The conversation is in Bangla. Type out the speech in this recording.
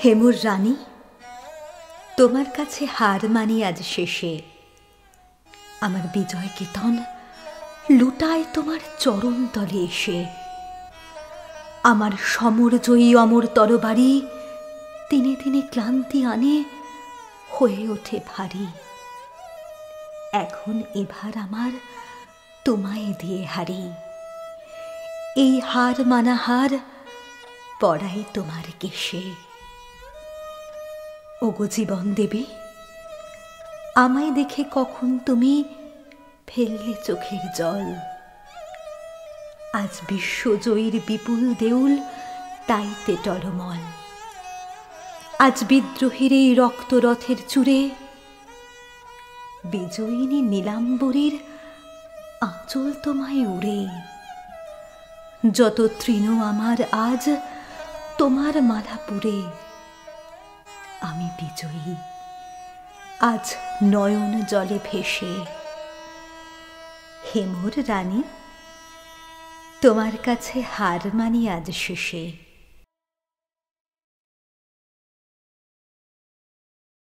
হেমুর রানী, তোমার কাছে হার মানি আজ শেষে। আমার বিজয় কেতন লুটায় তোমার চরণ তলে এসে। আমার সমর জয়ী অমর তরবারি দিনে দিনে ক্লান্তি আনে, হয়ে ওঠে ভারী। এখন এবার আমার তোমায় দিয়ে হারি, এই হার মানা হার পড়াই তোমার কেশে। ওগো জীবন দেবী, আমায় দেখে কখন তুমি ফেললে চোখের জল। আজ বিশ্বজয়ীর বিপুল দেউল তাইতে টলমল। আজ বিদ্রোহীর এই রক্তরথের চূড়ে বিজয়িনী নীলাম্বরীর আঁচল তোমায় উড়ে। যত তৃণ আমার আজ তোমার মালাপুরে, আমি বিজয়ী আজ নয়ন জলে ভেসে। হেমুর রানী, তোমার কাছে হার মানি আজ শেষে।